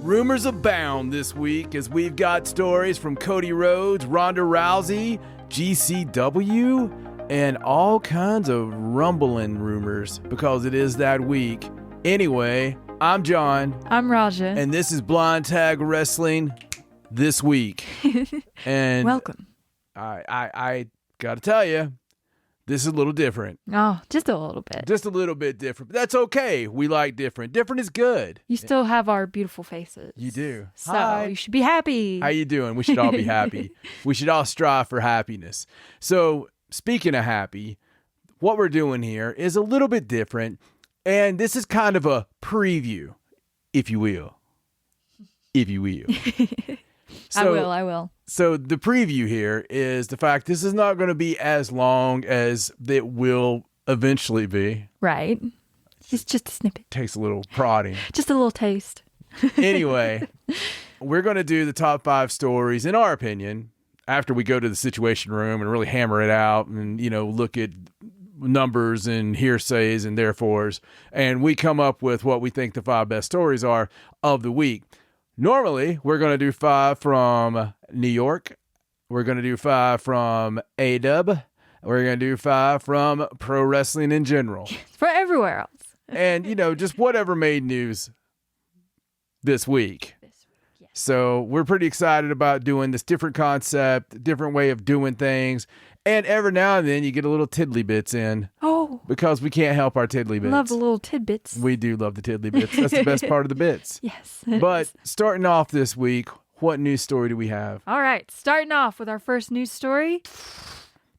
Rumors abound this week as we've got stories from Cody Rhodes, Ronda Rousey, GCW, and all kinds of rumbling rumors because it is that week. Anyway, I'm John. I'm Raja. And this is Blind Tag Wrestling This Week. And welcome. I gotta tell you, this is a little different. Oh, just a little bit. Just a little bit different. But that's okay. We like different. Different is good. You still have our beautiful faces. You do. So Hi. you should be happy. How you doing? We should all be happy. We should all strive for happiness. So speaking of happy, what we're doing here is a little bit different. And this is kind of a preview, if you will. If you will. I will. So the preview here is the fact this is not going to be as long as it will eventually be. Right. It's just a snippet. Takes a little prodding. Just a little taste. Anyway, we're going to do the top 5 stories, in our opinion, after we go to the Situation Room and really hammer it out and, look at numbers and hearsays and therefores. And we come up with what we think the 5 best stories are of the week. Normally, we're going to do 5 from New York. We're going to do 5 from A-Dub. We're going to do 5 from pro wrestling in general. For everywhere else. And, just whatever made news this week. Yes. So we're pretty excited about doing this different concept, different way of doing things. And every now and then you get a little tiddly bits in. Oh. Because we can't help our tiddly bits. Love the little tidbits. We do love the tiddly bits. That's the best part of the bits. Yes. But starting off this week, what news story do we have? All right. Starting off with our first news story.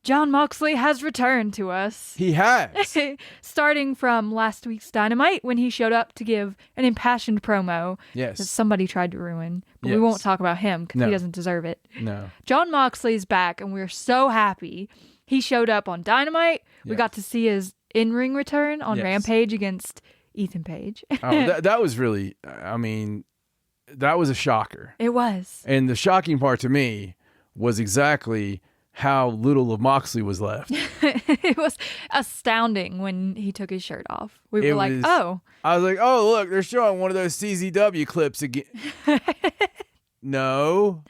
Jon Moxley has returned to us. He has. Starting from last week's Dynamite when he showed up to give an impassioned promo Yes. that somebody tried to ruin. But we Yes. won't talk about him because No. he doesn't deserve it. No. Jon Moxley's back and we're so happy. He showed up on Dynamite. We Yes. got to see his in-ring return on Yes. Rampage against Ethan Page. Oh, that was really, that was a shocker. It was. And the shocking part to me was exactly how little of Moxley was left. It was astounding when he took his shirt off. We were like, oh. I was like, oh, look, they're showing one of those CZW clips again. No.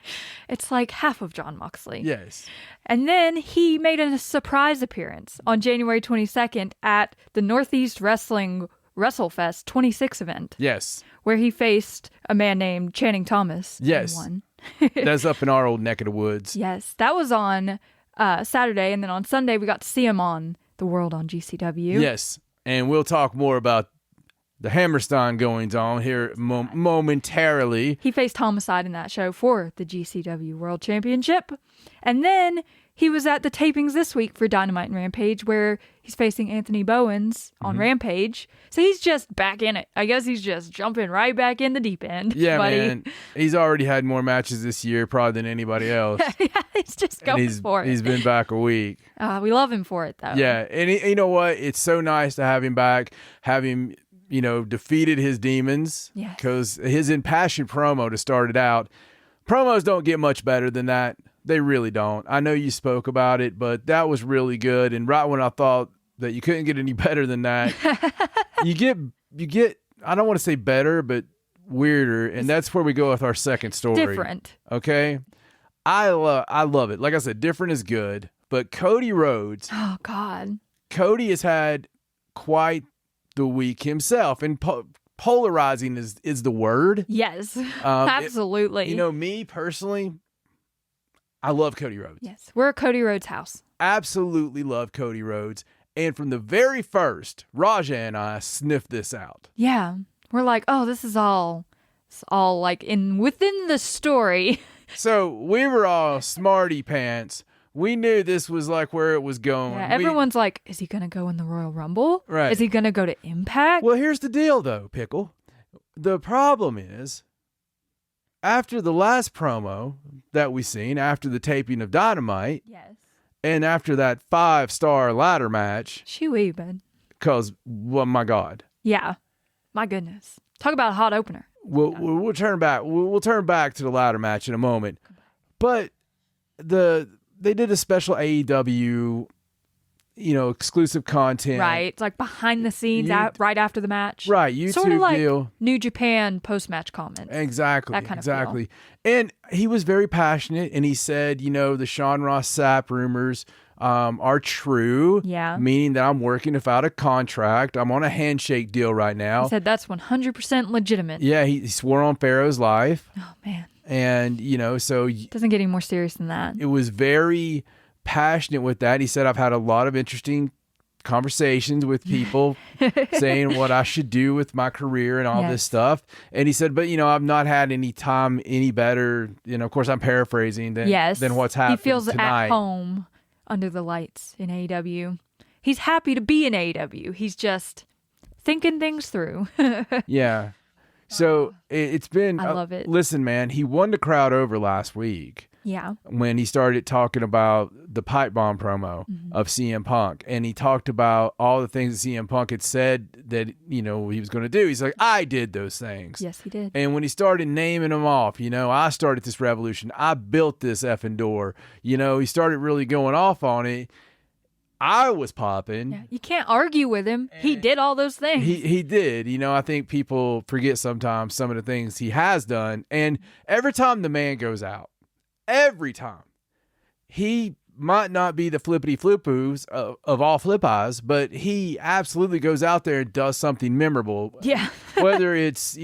It's like half of Jon Moxley. Yes. And then he made a surprise appearance on January 22nd at the Northeast Wrestling WrestleFest 26 event. Yes. Where he faced a man named Channing Thomas. Yes. And won. That's up in our old neck of the woods. Yes. That was on Saturday. And then on Sunday, we got to see him on The World on GCW. Yes. And we'll talk more about the Hammerstein goings on here momentarily. He faced Homicide in that show for the GCW World Championship. And then he was at the tapings this week for Dynamite and Rampage where he's facing Anthony Bowens on Rampage. So he's just back in it. I guess he's just jumping right back in the deep end. Yeah, buddy. man. He's already had more matches this year probably than anybody else. Yeah, he's just going for it. He's been back a week. We love him for it, though. Yeah, and you know what? It's so nice to have him back, have him, defeated his demons. Yes. Because his impassioned promo to start it out, promos don't get much better than that. They really don't. I know you spoke about it, but that was really good. And right when I thought that you couldn't get any better than that, you get, I don't want to say better, but weirder. And that's where we go with our second story. Different. Okay. I love it. Like I said, different is good. But Cody Rhodes. Oh, God. Cody has had quite the week himself. And polarizing is the word. Yes, absolutely. Me personally, I love Cody Rhodes. Yes, we're a Cody Rhodes house. Absolutely love Cody Rhodes. And from the very first, Raja and I sniffed this out. Yeah, we're like, oh, this is all like within the story. So we were all smarty pants. We knew this was like where it was going. Yeah, everyone's like, is he going to go in the Royal Rumble? Right. Is he going to go to Impact? Well, here's the deal, though, Pickle. The problem is, after the last promo that we seen, after the taping of Dynamite, yes, and after that 5-star ladder match, shoo-wee, bud. because, well, my God. Yeah, my goodness. Talk about a hot opener. We'll turn back. We'll turn back to the ladder match in a moment. But they did a special AEW exclusive content. Right. It's like behind the scenes right after the match. Right. YouTube sort of like deal. New Japan post-match comments. Exactly. That kind of exactly. And he was very passionate, and he said, the Sean Ross Sapp rumors are true. Yeah. Meaning that I'm working without a contract. I'm on a handshake deal right now. He said that's 100% legitimate. Yeah, he swore on Pharaoh's life. Oh, man. And, so... Doesn't get any more serious than that. It was very passionate with that. He said, I've had a lot of interesting conversations with people saying what I should do with my career and all this stuff. And he said, but, I've not had any time any better. Of course, I'm paraphrasing than what's happening tonight. He feels at home under the lights in AEW. He's happy to be in AEW. He's just thinking things through. Yeah. So it's been... I love it. Listen, man, he won the crowd over last week. Yeah. When he started talking about the pipe bomb promo of CM Punk, and he talked about all the things that CM Punk had said that, he was going to do. He's like, I did those things. Yes, he did. And when he started naming them off, I started this revolution. I built this effing door. He started really going off on it. I was popping. Yeah, you can't argue with him. He did all those things. He did. I think people forget sometimes some of the things he has done. And every time the man goes out, every time, he might not be the flippity flippoos of all flip eyes, but he absolutely goes out there and does something memorable. Yeah. Whether it's,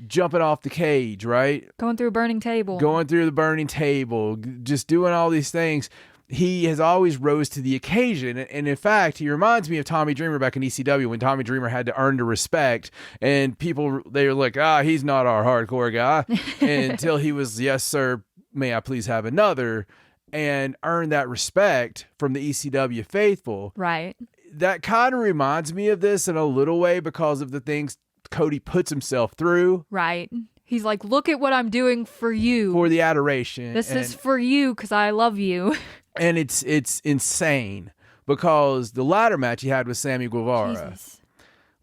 jumping off the cage, right? Going through a burning table. Going through the burning table, just doing all these things. He has always rose to the occasion. And in fact, he reminds me of Tommy Dreamer back in ECW when Tommy Dreamer had to earn the respect. And people, they were like, he's not our hardcore guy. Until he was, yes, sir, may I please have another, and earn that respect from the ECW faithful. Right. That kind of reminds me of this in a little way because of the things Cody puts himself through. Right. He's like, look at what I'm doing for you. For the adoration. This is for you because I love you. And it's insane because the ladder match he had with Sammy Guevara. Jesus.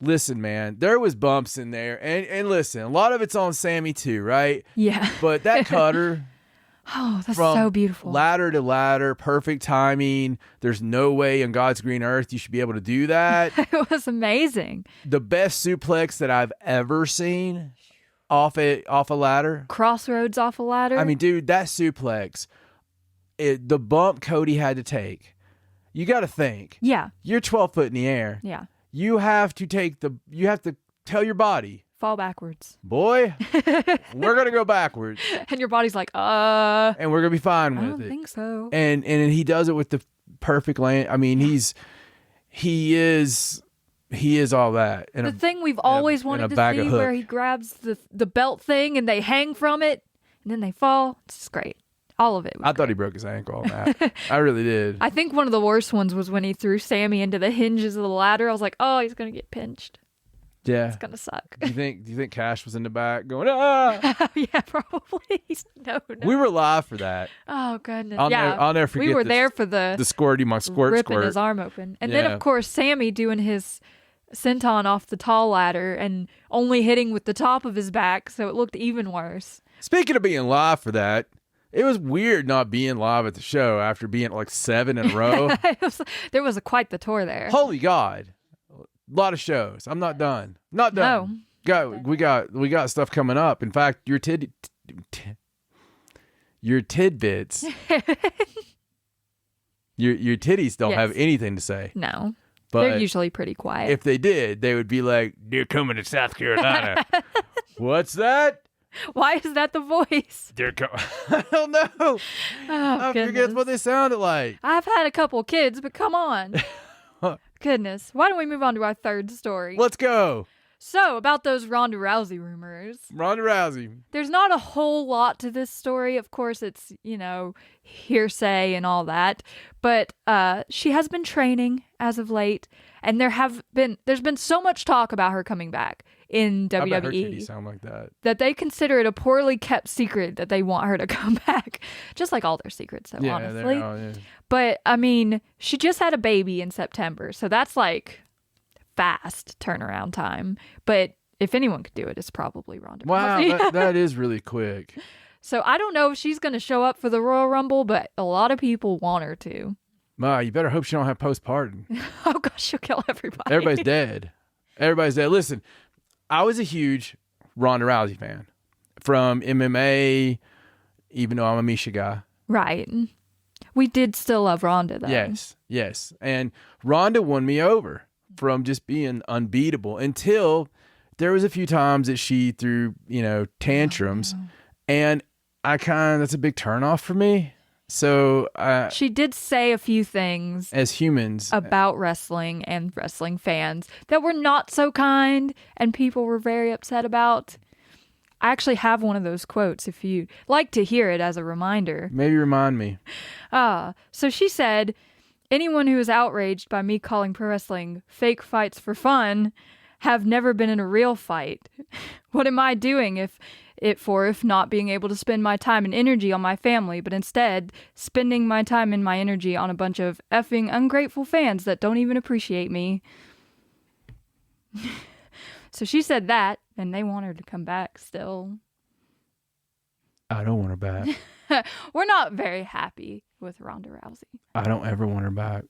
Listen, man, there was bumps in there. And listen, a lot of it's on Sammy too, right? Yeah. But that cutter... Oh, that's so beautiful. Ladder to ladder, perfect timing. There's no way on God's green earth you should be able to do that. It was amazing. The best suplex that I've ever seen off a ladder. Crossroads off a ladder. I mean, dude, that suplex, the bump Cody had to take. You got to think. Yeah. You're 12 foot in the air. Yeah. You have to tell your body. Fall backwards. Boy, we're going to go backwards. And your body's like, And we're going to be fine with it. I don't think so. And he does it with the perfect land. I mean, he is all that. The thing we've always wanted to see where he grabs the belt thing and they hang from it and then they fall. It's just great. All of it. I thought he broke his ankle on that. I really did. I think one of the worst ones was when he threw Sammy into the hinges of the ladder. I was like, oh, he's going to get pinched. Yeah. It's gonna suck. Do you think Cash was in the back going, ah? Yeah, probably. No. We were live for that. Oh goodness. I'll never forget. We were there for the squirty my squirt ripping his arm open. And then of course Sammy doing his senton off the tall ladder and only hitting with the top of his back, so it looked even worse. Speaking of being live for that, it was weird not being live at the show after being like 7 in a row. There was quite the tour there. Holy God. A lot of shows. I'm not done. Not done. No. We got stuff coming up. In fact, your tidbits. your titties don't have anything to say. No. But they're usually pretty quiet. If they did, they would be like, "They're coming to South Carolina." What's that? Why is that the voice? I don't know. Oh, I forget what they sounded like. I've had a couple kids, but come on. Goodness. Why don't we move on to our third story? Let's go. So, about those Ronda Rousey rumors. Ronda Rousey. There's not a whole lot to this story. Of course, it's, hearsay and all that. But she has been training as of late. And there's been so much talk about her coming back in WWE. I bet her titties sound like that. That they consider it a poorly kept secret that they want her to come back. Just like all their secrets, though, honestly. Yeah. But, I mean, she just had a baby in September. So that's like fast turnaround time. But if anyone could do it, it's probably Ronda Rousey. Wow, that is really quick. So I don't know if she's going to show up for the Royal Rumble, but a lot of people want her to. Ma, you better hope she don't have postpartum. Oh gosh, she'll kill everybody. Everybody's dead. Everybody's dead. Listen, I was a huge Ronda Rousey fan from MMA, even though I'm a Misha guy. Right. We did still love Ronda, though. Yes. And Ronda won me over from just being unbeatable until there was a few times that she threw, tantrums. And that's a big turnoff for me. So she did say a few things as humans about wrestling and wrestling fans that were not so kind and people were very upset about. I actually have one of those quotes if you'd like to hear it as a reminder. Maybe remind me. So she said, anyone who is outraged by me calling pro wrestling fake fights for fun have never been in a real fight. What am I doing if not being able to spend my time and energy on my family, but instead spending my time and my energy on a bunch of effing ungrateful fans that don't even appreciate me? So she said that, and they want her to come back still. I don't want her back. We're not very happy with Ronda Rousey. I don't ever want her back.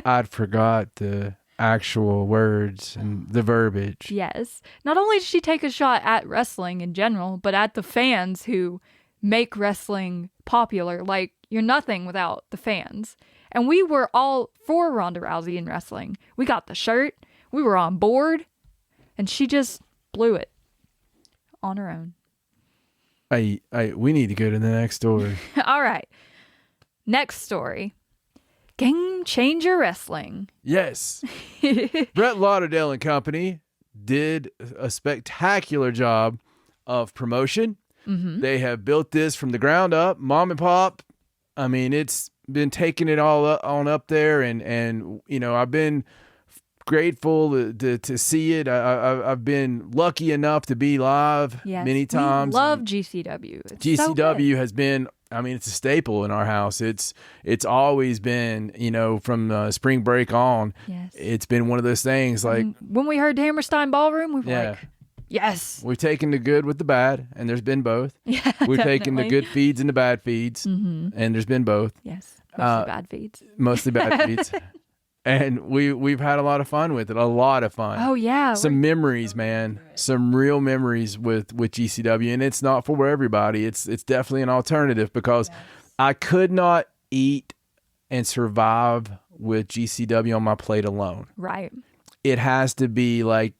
I'd forgot the actual words and the verbiage. Yes. Not only did she take a shot at wrestling in general, but at the fans who make wrestling popular. Like, you're nothing without the fans. And we were all for Ronda Rousey in wrestling. We got the shirt. We were on board. And she just blew it on her own. We need to go to the next story. All right. Next story. Game Changer Wrestling. Yes. Brett Lauderdale and company did a spectacular job of promotion. Mm-hmm. They have built this from the ground up, mom and pop. I mean, it's been taking it all on up there, and I've been grateful to see it. I've been lucky enough to be live many times. We love GCW. GCW has been, it's a staple in our house. It's always been, from spring break on. Yes. It's been one of those things like when we heard Hammerstein Ballroom, we were like, yes. We've taken the good with the bad, and there's been both. Yeah, we've taken the good feeds and the bad feeds, and there's been both. Yes, mostly bad feeds. Mostly bad feeds. And we've had a lot of fun with it. A lot of fun. Oh, yeah. Some memories, man. Some real memories with GCW. And it's not for everybody. It's definitely an alternative because I could not eat and survive with GCW on my plate alone. Right. It has to be like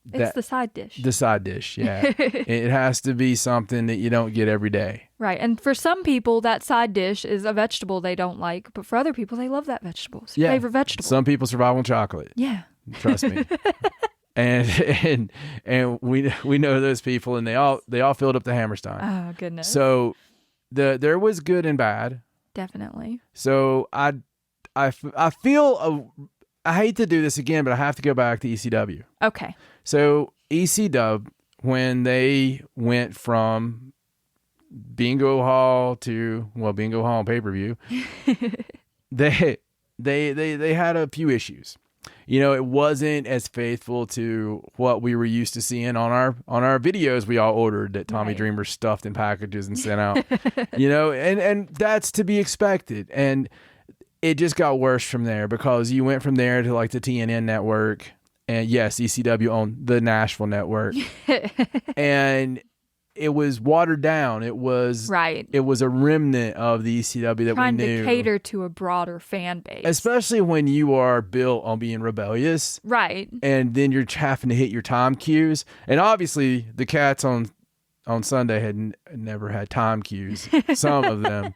that. It's the side dish. The side dish, yeah. It has to be something that you don't get every day. Right. And for some people, that side dish is a vegetable they don't like. But for other people, they love that vegetable. It's their favorite vegetable. Some people survive on chocolate. Yeah. Trust me. and we know those people, and they all filled up the Hammerstein. Oh, goodness. So there was good and bad. Definitely. So I feel I hate to do this again, but I have to go back to ECW. Okay. So ECW, when they went from Bingo Hall to Bingo Hall pay-per-view, they had a few issues. It wasn't as faithful to what we were used to seeing on our videos we all ordered that Tommy Dreamer stuffed in packages and sent out. And that's to be expected. And it just got worse from there because you went from there to like the TNN network. And yes, ECW owned the Nashville network. And it was watered down. It was It was a remnant of the ECW that we knew. Trying to cater to a broader fan base. Especially when you are built on being rebellious. Right. And then you're having to hit your time cues. And obviously the cats on Sunday had never had time cues. Some of them.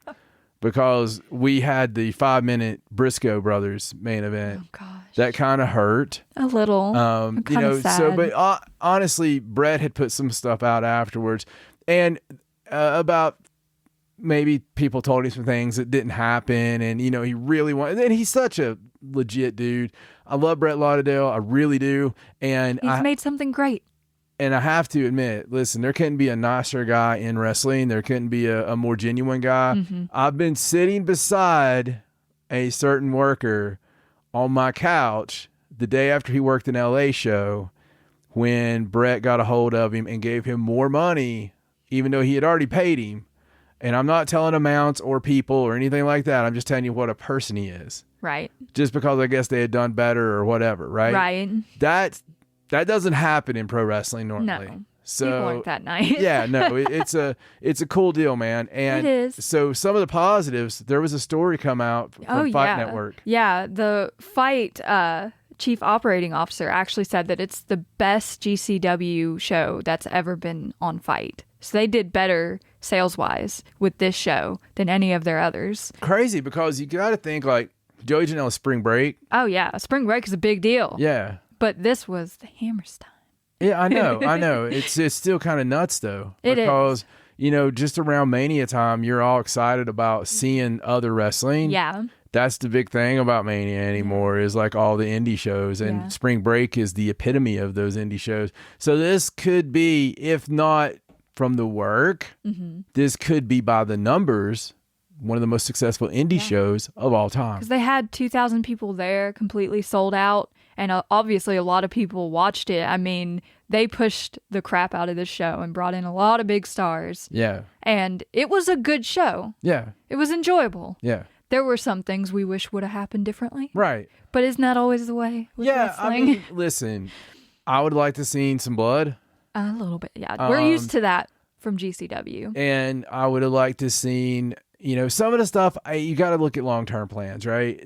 Because we had the 5-minute Briscoe Brothers main event. Oh, gosh. That kind of hurt. A little. I'm sad. So, but honestly, Brett had put some stuff out afterwards. And about maybe people told him some things that didn't happen. And, he really wanted, and he's such a legit dude. I love Brett Lauderdale. I really do. And he's made something great. And I have to admit, listen, there couldn't be a nicer guy in wrestling. There couldn't be a more genuine guy. Mm-hmm. I've been sitting beside a certain worker on my couch the day after he worked an LA show when Brett got a hold of him and gave him more money, even though he had already paid him. And I'm not telling amounts or people or anything like that. I'm just telling you what a person he is. Right. Just because I guess they had done better or whatever, right? Right. That doesn't happen in pro wrestling normally. No. So People aren't that nice. yeah, no, it's a cool deal, man. And it is. So some of the positives, there was a story come out from Fight Network. Yeah, the Fight chief operating officer actually said that it's the best GCW show that's ever been on Fight. So they did better sales-wise with this show than any of their others. Crazy, because you got to think like Joey Janela's Spring Break. Oh yeah, Spring Break is a big deal. Yeah. But this was the Hammerstein. Yeah, I know. It's still kind of nuts though. It is. Because, just around Mania time, you're all excited about seeing other wrestling. Yeah. That's the big thing about Mania anymore is like all the indie shows, and Spring Break is the epitome of those indie shows. So this could be, if not from the work, this could be by the numbers, one of the most successful indie shows of all time. Because they had 2,000 people there, completely sold out. And obviously a lot of people watched it. I mean, they pushed the crap out of this show and brought in a lot of big stars. Yeah. And it was a good show. Yeah. It was enjoyable. Yeah. There were some things we wish would have happened differently. Right. But isn't that always the way with wrestling? I mean, listen, I would like to see some blood. A little bit, yeah. We're used to that from GCW. And I would have liked to seen... some of the stuff, you got to look at long-term plans, right?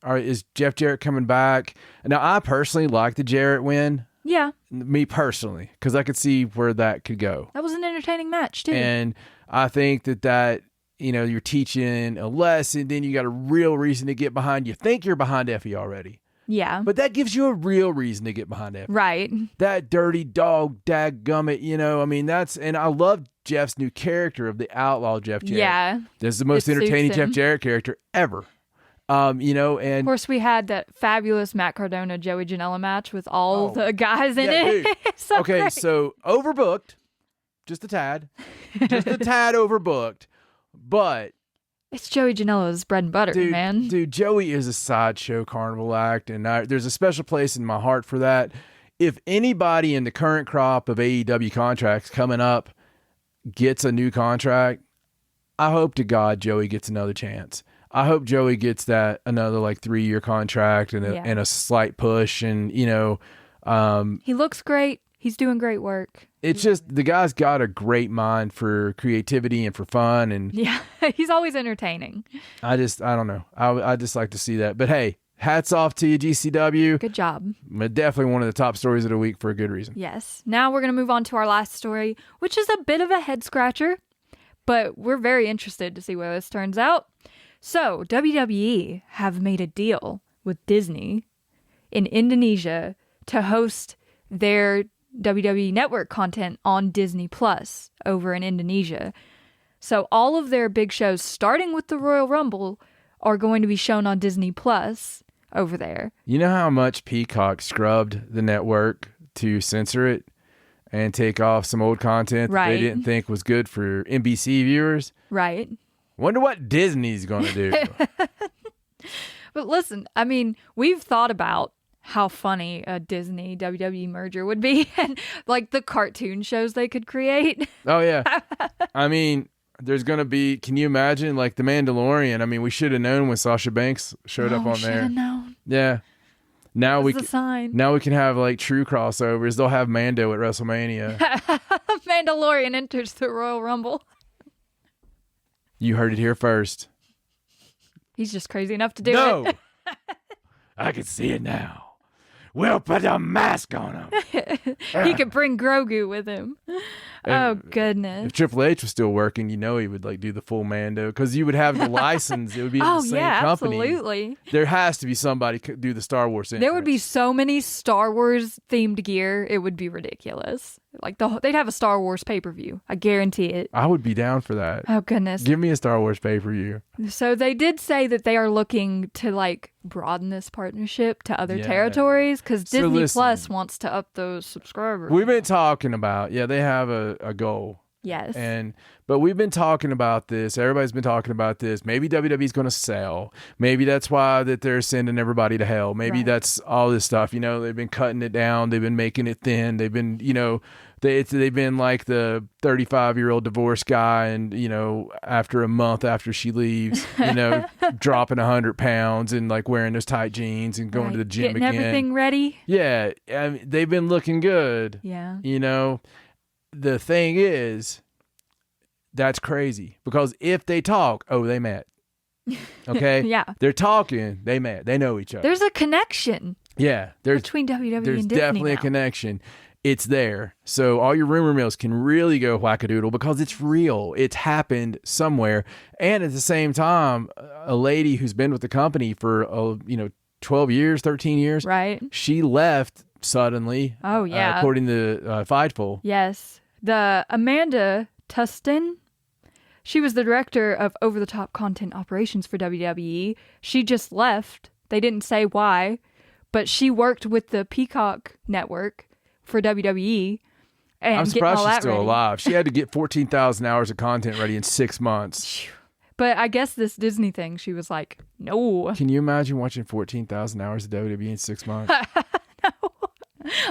Is Jeff Jarrett coming back? Now, I personally like the Jarrett win. Yeah. Me personally, because I could see where that could go. That was an entertaining match, too. And I think that you're teaching a lesson, then you got a real reason to get behind. You think you're behind Effie already. Yeah. But that gives you a real reason to get behind Effie. Right. That dirty dog, dadgummit, and I love Jeff's new character of the outlaw Jeff Jarrett. Yeah. This is the most entertaining Jeff Jarrett character ever. And of course we had that fabulous Matt Cardona Joey Janela match with all the guys in it. So okay, great. so overbooked, just a tad overbooked, but it's Joey Janela's bread and butter, man. Dude, Joey is a sideshow carnival act, and there's a special place in my heart for that. If anybody in the current crop of AEW contracts coming up gets a new contract, I hope to God Joey gets another chance. I hope Joey gets that another 3-year contract and a slight push, and he looks great. He's doing great work. It's just the guy's got a great mind for creativity and for fun, and yeah, he's always entertaining. I don't know. I just like to see that. But hey, hats off to you, GCW. Good job. Definitely one of the top stories of the week for a good reason. Yes. Now we're going to move on to our last story, which is a bit of a head scratcher, but we're very interested to see where this turns out. So, WWE have made a deal with Disney in Indonesia to host their WWE Network content on Disney Plus over in Indonesia. So all of their big shows, starting with the Royal Rumble, are going to be shown on Disney Plus over there. You know how much Peacock scrubbed the network to censor it and take off some old content that they didn't think was good for NBC viewers? Right. Wonder what Disney's going to do. But listen, I mean, we've thought about how funny a Disney WWE merger would be, and the cartoon shows they could create. Oh yeah. I mean, there's gonna be, can you imagine The Mandalorian? I mean, we should have known when Sasha Banks showed up on there. Should have known. Yeah. Now we sign. Now we can have true crossovers. They'll have Mando at WrestleMania. Mandalorian enters the Royal Rumble. You heard it here first. He's just crazy enough to do it. No. I can see it now. We'll put a mask on him. He could bring Grogu with him. Oh, goodness. If Triple H was still working, he would do the full Mando, because you would have the license. It would be the same company. Absolutely. There has to be somebody could do the Star Wars entrance. There would be so many Star Wars themed gear. It would be ridiculous. They'd have a Star Wars pay-per-view. I guarantee it. I would be down for that. Oh, goodness. Give me a Star Wars pay-per-view. So they did say that they are looking to broaden this partnership to other territories, because Disney Plus wants to up those subscribers. We've been talking about, they have a goal. Yes. But we've been talking about this. Everybody's been talking about this. Maybe WWE's going to sell. Maybe that's why that they're sending everybody to hell. Maybe that's all this stuff. You know, they've been cutting it down. They've been making it thin. They've been, you know, they've been like the 35-year-old divorced guy, and you know, after a month after she leaves, you know, dropping 100 pounds and like wearing those tight jeans and going to the gym getting again. Everything ready. Yeah, I mean, they've been looking good. Yeah. You know, the thing is, that's crazy because if they talk, they met. Okay. Yeah. They're talking, they met. They know each other. There's a connection. Yeah. Between WWE and Disney. There's definitely a connection. It's there. So all your rumor mills can really go wackadoodle because it's real. It's happened somewhere. And at the same time, a lady who's been with the company for 12 years, 13 years. Right. She left suddenly. Oh, yeah. According to Fightful. Yes. The Amanda Tustin, she was the director of over-the-top content operations for WWE. She just left. They didn't say why, but she worked with the Peacock network for WWE. And I'm surprised she's still ready. alive. She had to get 14,000 hours of content ready in 6 months. But I guess this Disney thing, she was like, no. Can you imagine watching 14,000 hours of WWE in 6 months? No.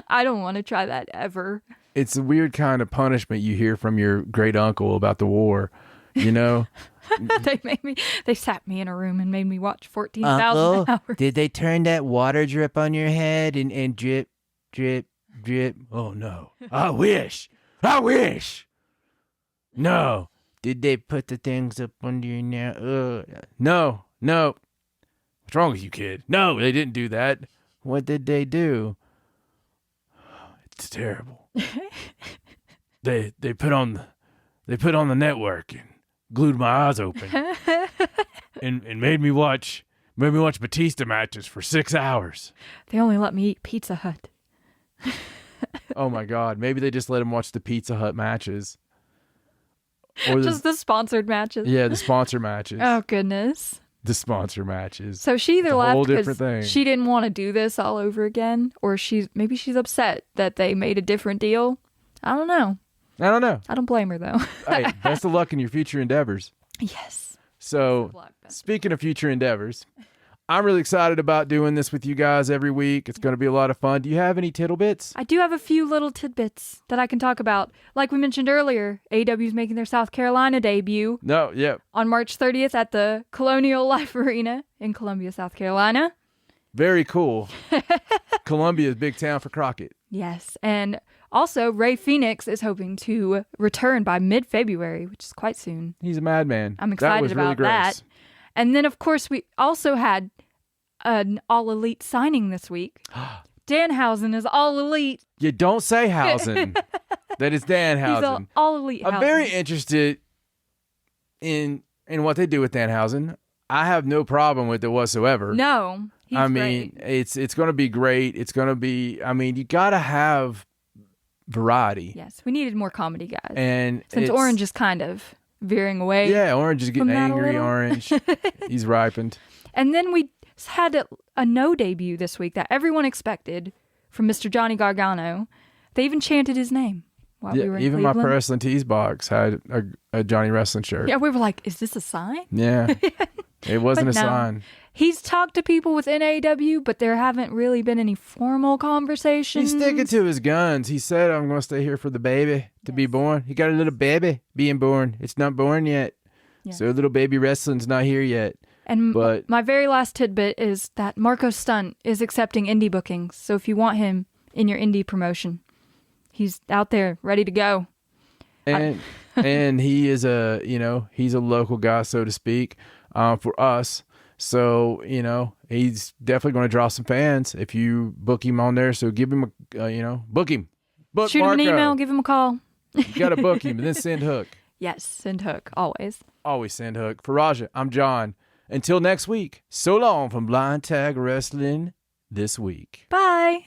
I don't want to try that ever. It's a weird kind of punishment you hear from your great uncle about the war, you know? They sat me in a room and made me watch 14,000 hours. Did they turn that water drip on your head and drip, drip, drip? Oh, no. I wish. No. Did they put the things up under your nail? No. What's wrong with you, kid? No, they didn't do that. What did they do? It's terrible. They put on the network and glued my eyes open and made me watch Batista matches for 6 hours. They only let me eat Pizza Hut. Oh my God! Maybe they just let him watch the Pizza Hut matches, or just the sponsored matches. Yeah, the sponsor matches. Oh goodness. The sponsor matches. So she either left because she didn't want to do this all over again, or maybe she's upset that they made a different deal. I don't know. I don't blame her though. Hey, best of luck in your future endeavors. Yes. So, speaking of future endeavors, I'm really excited about doing this with you guys every week. It's going to be a lot of fun. Do you have any tittlebits? I do have a few little tidbits that I can talk about. Like we mentioned earlier, AEW's making their South Carolina debut. No, yeah. On March 30th at the Colonial Life Arena in Columbia, South Carolina. Very cool. Columbia's big town for Crockett. Yes. And also, Rey Fenix is hoping to return by mid-February, which is quite soon. He's a madman. I'm excited about that. And then, of course, we also had an All Elite signing this week. Danhausen is All Elite. You don't say Hausen. That is Danhausen. He's All Elite. I'm very interested in what they do with Danhausen. I have no problem with it whatsoever. No, he's great. It's going to be great. It's going to be. I mean, you got to have variety. Yes, we needed more comedy guys. And since Orange is kind of veering away. Yeah, Orange is getting angry. Orange, he's ripened. And then we had a no debut this week that everyone expected from Mr. Johnny Gargano. They even chanted his name while we were in even Cleveland. my Pro Wrestling Tees box had a Johnny Wrestling shirt. Yeah, we were like, is this a sign? Yeah, it wasn't a sign. He's talked to people within AEW, but there haven't really been any formal conversations. He's sticking to his guns. He said, I'm going to stay here for the baby to be born. He got a little baby being born. It's not born yet. Yes. So little baby wrestling's not here yet. And my very last tidbit is that Marco Stunt is accepting indie bookings. So if you want him in your indie promotion, he's out there ready to go. And and he is he's a local guy, so to speak, for us. So, he's definitely going to draw some fans if you book him on there. So give him book him. Book Shoot Marco. him an email, give him a call. You got to book him and then send Hook. Yes, send Hook, always. Always send Hook. For Raja, I'm John. Until next week, so long from Blind Tag Wrestling This Week. Bye.